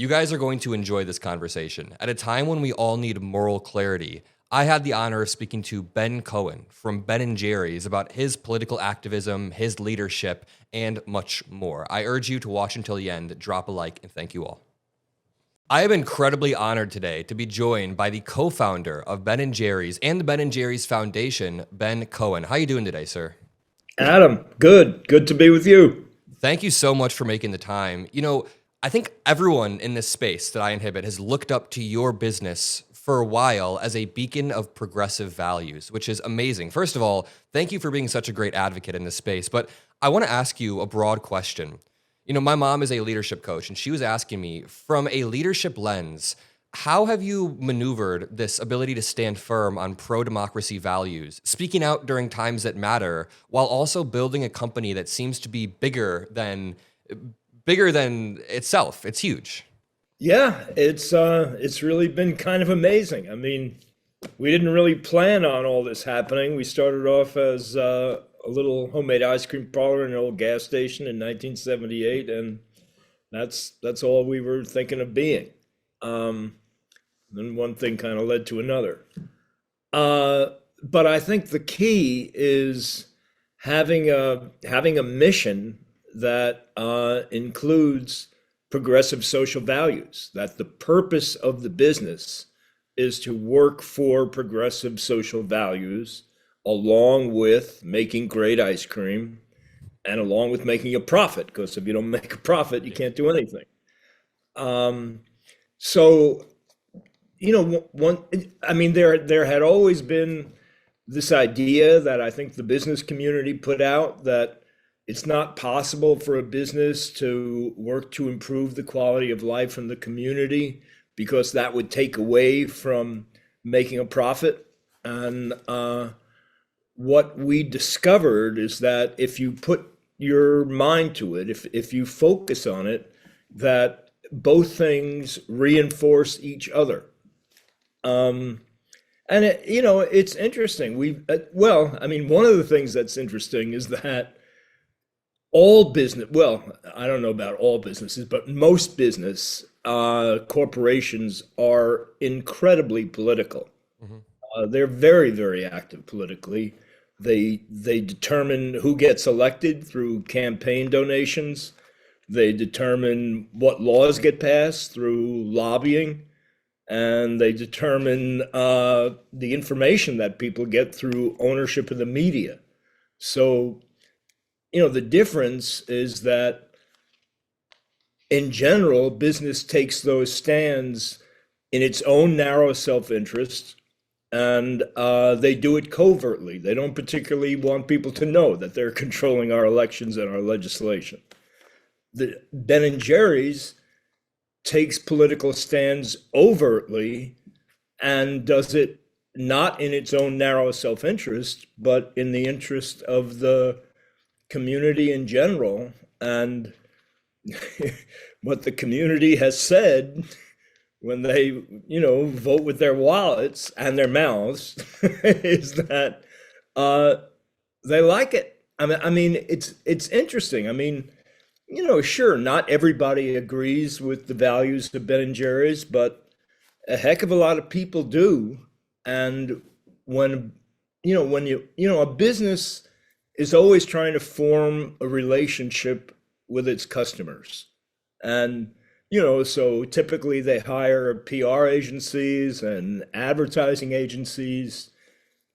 You guys are going to enjoy this conversation. At a time when we all need moral clarity, I had the honor of speaking to Ben Cohen from Ben and Jerry's about his political activism, his leadership, and much more. I urge you to watch until the end, drop a like, and thank you all. I am incredibly honored today to be joined by the co-founder of Ben and Jerry's and the Ben and Jerry's Foundation, Ben Cohen. How are you doing today, sir? Adam, good. Good to be with you. Thank you so much for making the time. You know, I think everyone in this space that I inhibit has looked up to your business for a while as a beacon of progressive values, which is amazing. First of all, thank you for being such a great advocate in this space. But I want to ask you a broad question. You know, my mom is a leadership coach, and she was asking me, from a leadership lens, how have you maneuvered this ability to stand firm on pro-democracy values, speaking out during times that matter, while also building a company that seems to be bigger than itself? It's huge. Yeah, it's really been kind of amazing. I mean, we didn't really plan on all this happening. We started off as a little homemade ice cream parlor in an old gas station in 1978, and that's all we were thinking of being. Then one thing kind of led to another. But I think the key is having a mission that includes progressive social values, that the purpose of the business is to work for progressive social values along with making great ice cream and along with making a profit, because if you don't make a profit, you can't do anything. So, you know, there had always been this idea that I think the business community put out, that it's not possible for a business to work to improve the quality of life in the community because that would take away from making a profit. And what we discovered is that if you put your mind to it, if you focus on it, that both things reinforce each other. And it's interesting. One of the things that's interesting is that all business, well, I don't know about all businesses, but most business corporations are incredibly political. They're very, very active politically. They determine who gets elected through campaign donations. They determine what laws get passed through lobbying. And they determine the information that people get through ownership of the media. So, you know, the difference is that in general, business takes those stands in its own narrow self-interest, and they do it covertly. They don't particularly want people to know that they're controlling our elections and our legislation. The Ben and Jerry's takes political stands overtly and does it not in its own narrow self-interest, but in the interest of the community in general. And what the community has said when they, vote with their wallets and their mouths is that they like it. I mean, it's interesting. I mean, sure, not everybody agrees with the values of Ben and Jerry's, but a heck of a lot of people do. And when a business is always trying to form a relationship with its customers. And, so typically they hire PR agencies and advertising agencies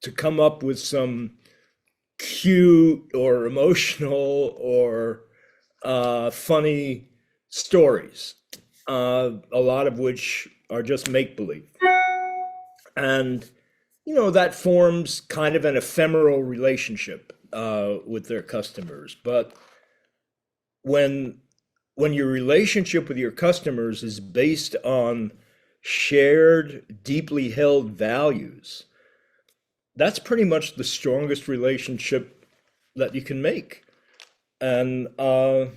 to come up with some cute or emotional or funny stories, a lot of which are just make-believe. And, that forms kind of an ephemeral relationship with their customers. But when your relationship with your customers is based on shared, deeply held values, that's pretty much the strongest relationship that you can make. And I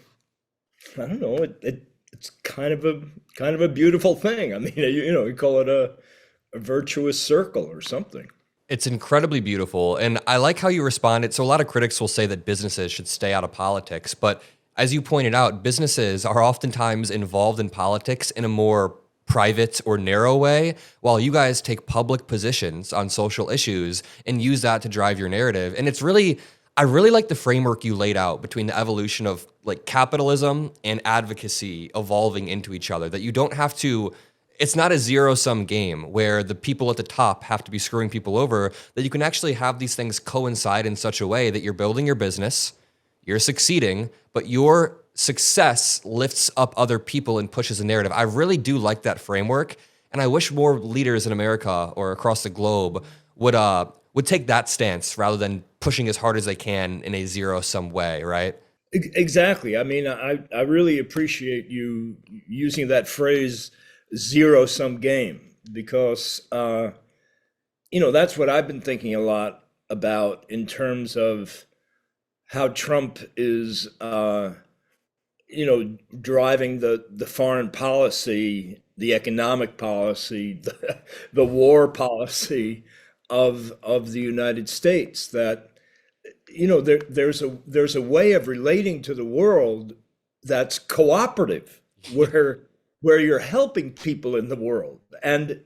don't know, it's kind of a beautiful thing. I mean, you call it a virtuous circle or something. It's incredibly beautiful. And I like how you responded. So a lot of critics will say that businesses should stay out of politics, but as you pointed out, businesses are oftentimes involved in politics in a more private or narrow way, while you guys take public positions on social issues and use that to drive your narrative. And I really like the framework you laid out between the evolution of like capitalism and advocacy evolving into each other, that you don't have to, it's not a zero-sum game where the people at the top have to be screwing people over, that you can actually have these things coincide in such a way that you're building your business, you're succeeding, but your success lifts up other people and pushes a narrative. I really do like that framework, and I wish more leaders in America or across the globe would take that stance rather than pushing as hard as they can in a zero-sum way, right? Exactly. I mean, I really appreciate you using that phrase zero-sum game because, that's what I've been thinking a lot about in terms of how Trump is, driving the foreign policy, the economic policy, the war policy of the United States. That there's a way of relating to the world that's cooperative, where you're helping people in the world. And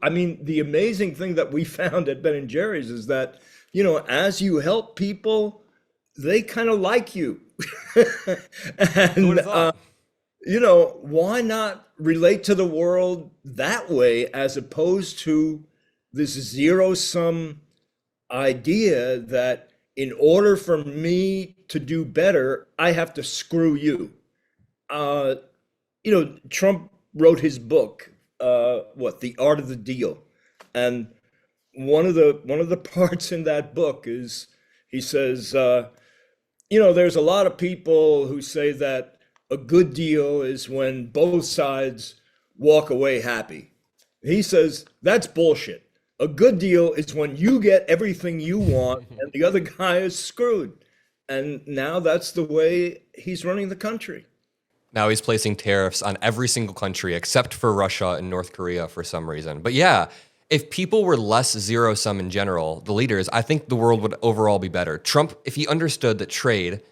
I mean, the amazing thing that we found at Ben and Jerry's is that as you help people, they kind of like you. And why not relate to the world that way as opposed to this zero-sum idea that in order for me to do better, I have to screw you. Trump wrote his book, The Art of the Deal. And one of the parts in that book is he says, there's a lot of people who say that a good deal is when both sides walk away happy. He says, that's bullshit. A good deal is when you get everything you want and the other guy is screwed. And now that's the way he's running the country. Now he's placing tariffs on every single country except for Russia and North Korea for some reason. But yeah, if people were less zero-sum in general, the leaders, I think the world would overall be better. Trump, if he understood that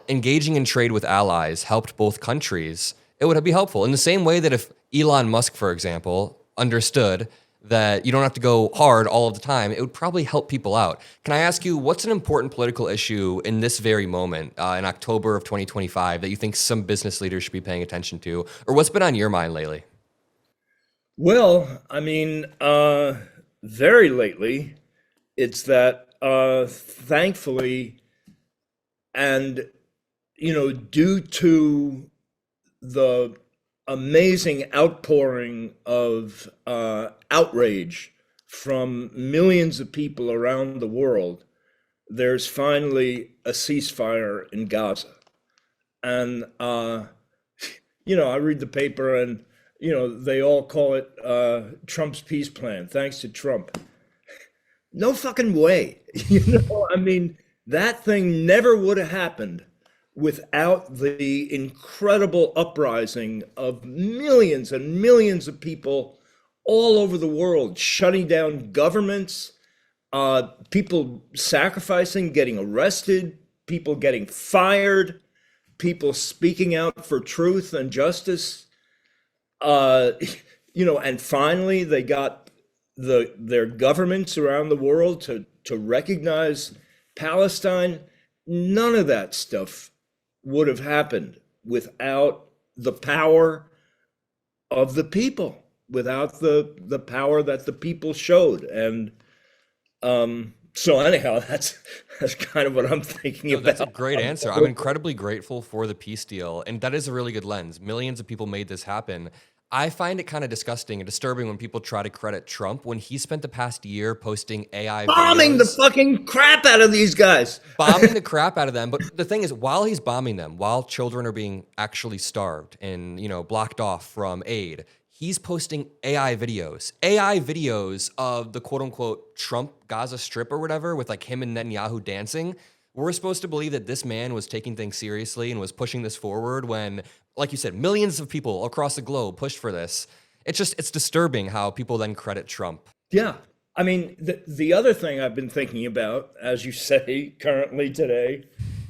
engaging in trade with allies helped both countries, it would be helpful. In the same way that if Elon Musk, for example, understood that you don't have to go hard all of the time, it would probably help people out. Can I ask you, what's an important political issue in this very moment, in October of 2025, that you think some business leaders should be paying attention to? Or what's been on your mind lately? Well, I mean, very lately, it's that thankfully, and due to the amazing outpouring of outrage from millions of people around the world, there's finally a ceasefire in Gaza. And I read the paper and they all call it Trump's peace plan, thanks to Trump. No fucking way. I mean, that thing never would have happened without the incredible uprising of millions and millions of people all over the world, shutting down governments, people sacrificing, getting arrested, people getting fired, people speaking out for truth and justice. And finally they got their governments around the world to recognize Palestine. None of that stuff would have happened without the power of the people, without the power that the people showed. And so anyhow, that's kind of what I'm thinking about. That's a great answer. I'm incredibly grateful for the peace deal. And that is a really good lens. Millions of people made this happen. I find it kind of disgusting and disturbing when people try to credit Trump when he spent the past year posting AI bombing videos, the fucking crap out of these guys. bombing the crap out of them. But the thing is, while he's bombing them, while children are being actually starved and, blocked off from aid, he's posting AI videos of the quote unquote Trump Gaza Strip or whatever with like him and Netanyahu dancing. We're supposed to believe that this man was taking things seriously and was pushing this forward when, like you said, millions of people across the globe pushed for this. It's disturbing how people then credit Trump. Yeah. I mean, the other thing I've been thinking about, as you say, currently today,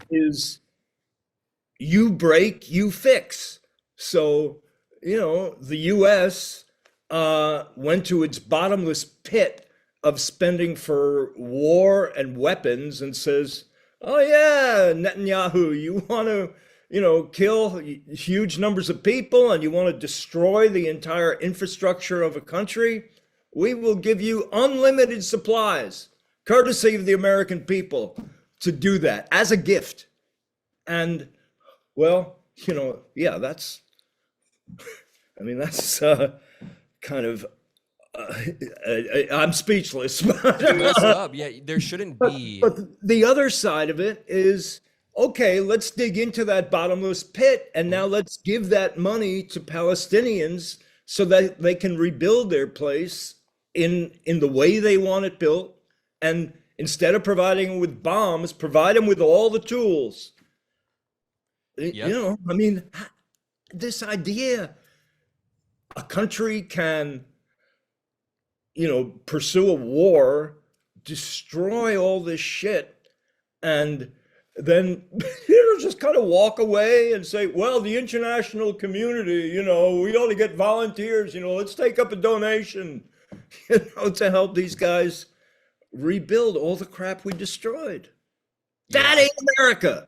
is, you break, you fix. So, the US went to its bottomless pit of spending for war and weapons and says, oh, yeah, Netanyahu, you want to, kill huge numbers of people and you want to destroy the entire infrastructure of a country? We will give you unlimited supplies, courtesy of the American people, to do that as a gift. And well, yeah, that's kind of, I'm speechless. Messed up. Yeah, there shouldn't be. But the other side of it is, okay, let's dig into that bottomless pit, and now let's give that money to Palestinians so that they can rebuild their place in the way they want it built. And instead of providing them with bombs, provide them with all the tools. Yep. This idea a country can, pursue a war, destroy all this shit, and then, just kind of walk away and say, well, the international community, we ought to get volunteers, let's take up a donation, to help these guys rebuild all the crap we destroyed. That ain't America.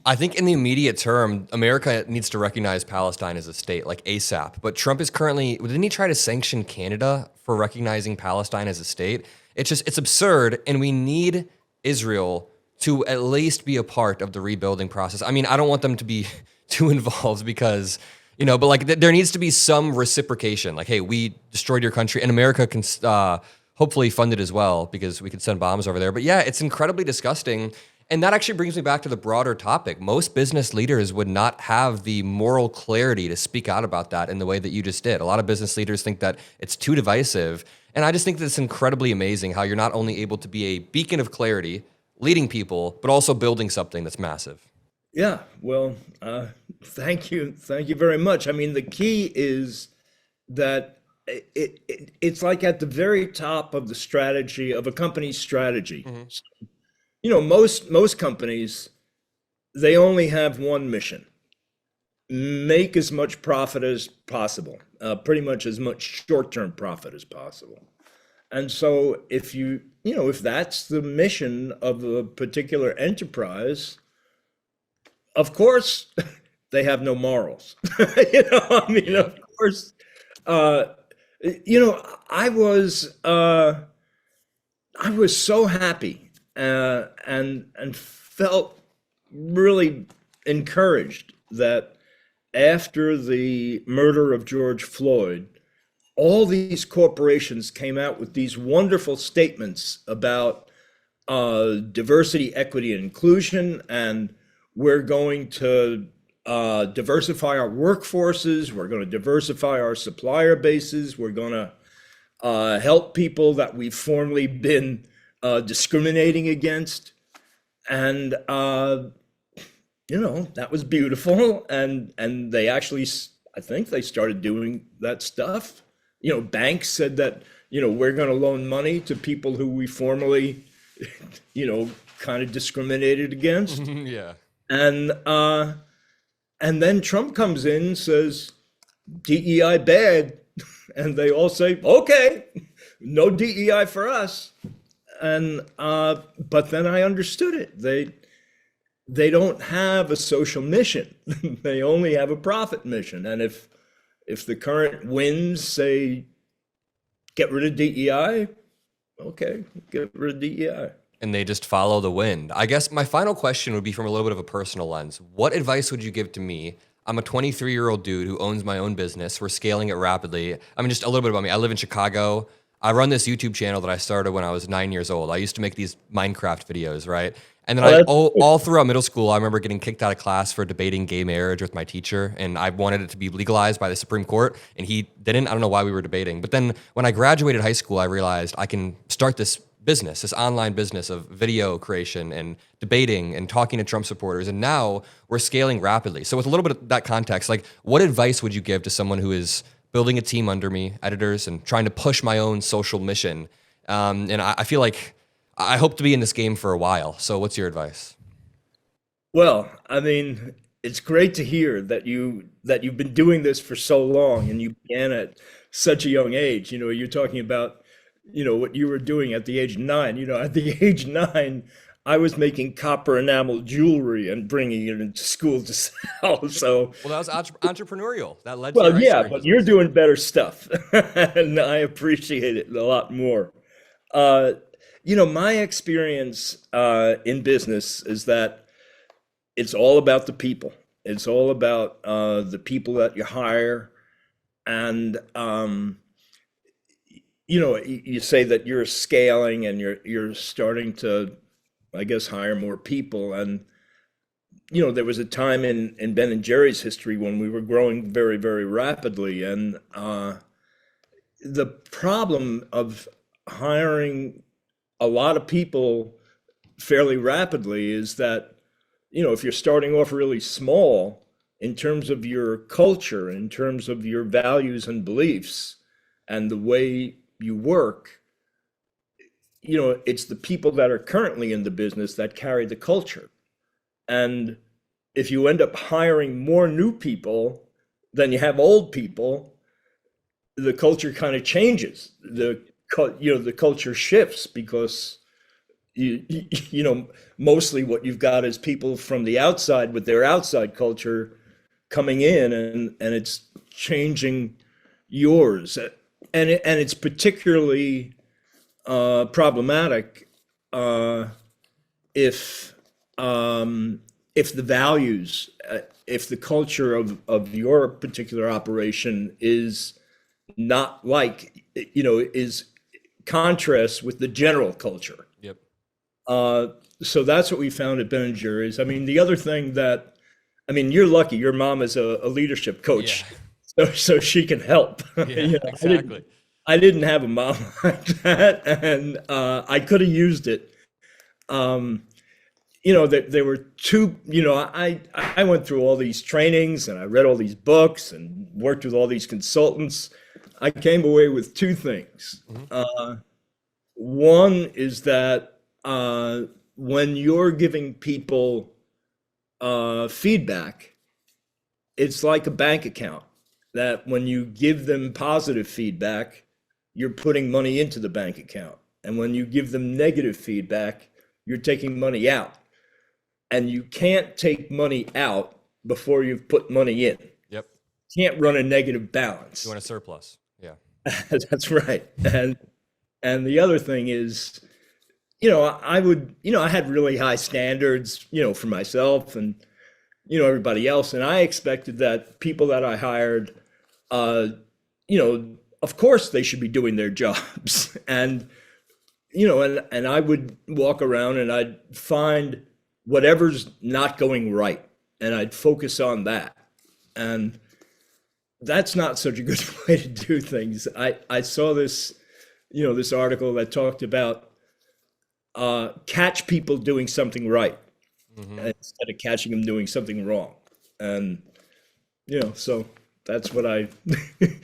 I think in the immediate term, America needs to recognize Palestine as a state, like ASAP. But Trump is currently, didn't he try to sanction Canada for recognizing Palestine as a state? It's absurd, and we need Israel to at least be a part of the rebuilding process. I mean, I don't want them to be too involved because, but like there needs to be some reciprocation. Like, hey, we destroyed your country, and America can hopefully fund it as well because we could send bombs over there. But yeah, it's incredibly disgusting. And that actually brings me back to the broader topic. Most business leaders would not have the moral clarity to speak out about that in the way that you just did. A lot of business leaders think that it's too divisive. And I just think that it's incredibly amazing how you're not only able to be a beacon of clarity, leading people, but also building something that's massive. Yeah, well, thank you. Thank you very much. I mean, the key is that it's like at the very top of the strategy of a company's strategy. Mm-hmm. Most companies, they only have one mission: make as much profit as possible, pretty much as much short-term profit as possible. And so if if that's the mission of a particular enterprise, of course, they have no morals. Of course, I was so happy and felt really encouraged that after the murder of George Floyd, all these corporations came out with these wonderful statements about diversity, equity, and inclusion, and we're going to diversify our workforces, we're going to diversify our supplier bases, we're going to help people that we've formerly been discriminating against. And that was beautiful, and they actually, I think they started doing that stuff. Banks said that we're going to loan money to people who we formerly kind of discriminated against. Yeah. And then Trump comes in and says DEI bad, and they all say, okay, no DEI for us. And but then I understood it. They don't have a social mission. They only have a profit mission. And if the current winds say get rid of DEI, okay, get rid of DEI. And they just follow the wind. I guess my final question would be from a little bit of a personal lens. What advice would you give to me? I'm a 23-year-old dude who owns my own business. We're scaling it rapidly. I mean, just a little bit about me. I live in Chicago. I run this YouTube channel that I started when I was 9 years old. I used to make these Minecraft videos, right? And then all throughout middle school, I remember getting kicked out of class for debating gay marriage with my teacher. And I wanted it to be legalized by the Supreme Court. And he didn't. I don't know why we were debating. But then when I graduated high school, I realized I can start this business, this online business of video creation and debating and talking to Trump supporters. And now we're scaling rapidly. So with a little bit of that context, like what advice would you give to someone who is building a team under me, editors, and trying to push my own social mission? And I feel like I hope to be in this game for a while. So what's your advice? Well, I mean, it's great to hear that you've been doing this for so long and you began at such a young age. You're talking about, what you were doing at the age of 9. At the age of 9, I was making copper enamel jewelry and bringing it into school to sell. So, Well, that was entrepreneurial. That led to well, your ice yeah, cream but you're business. doing better stuff, and I appreciate it a lot more. Uh, my experience in business is that it's all about the people. It's all about the people that you hire, and you say that you're scaling and you're starting to, I guess, hire more people. And there was a time in Ben and Jerry's history when we were growing very, very rapidly, and the problem of hiring a lot of people fairly rapidly is that, if you're starting off really small in terms of your culture, in terms of your values and beliefs and the way you work, it's the people that are currently in the business that carry the culture. And if you end up hiring more new people than you have old people, the culture kind of changes. The culture shifts because mostly what you've got is people from the outside with their outside culture coming in, and it's changing yours. And it's particularly problematic if if the values, if the culture of your particular operation is not like, is contrast with the general culture. Yep. So that's what we found at Ben and Jerry's. I mean, the other thing that, I mean, you're lucky. Your mom is a leadership Yeah. coach, so she can help. Yeah. Exactly. I didn't have a mom like that, and I could have used it. That there were two. I went through all these trainings and I read all these books and worked with all these consultants. I came away with two things. One is that when you're giving people feedback, it's like a bank account. That when you give them positive feedback, you're putting money into the bank account. And when you give them negative feedback, you're taking money out. And you can't take money out before you've put money in. Yep. Can't run a negative balance. You want a surplus. Yeah. That's right. And the other thing is, I had really high standards, for myself and, everybody else. And I expected that people that I hired, of course they should be doing their jobs. And, and I would walk around and I'd find whatever's not going right, and I'd focus on that. And that's not such a good way to do things. I saw this, this article that talked about catch people doing something right instead of catching them doing something wrong. And, so that's what I,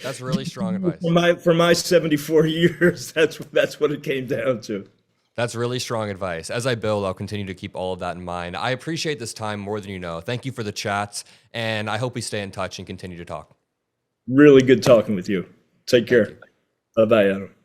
That's really strong advice. for my 74 years, that's what it came down to. That's really strong advice. As I build, I'll continue to keep all of that in mind. I appreciate this time more than you know. Thank you for the chats, and I hope we stay in touch and continue to talk. Really good talking with you. Take care. Bye-bye, Adam.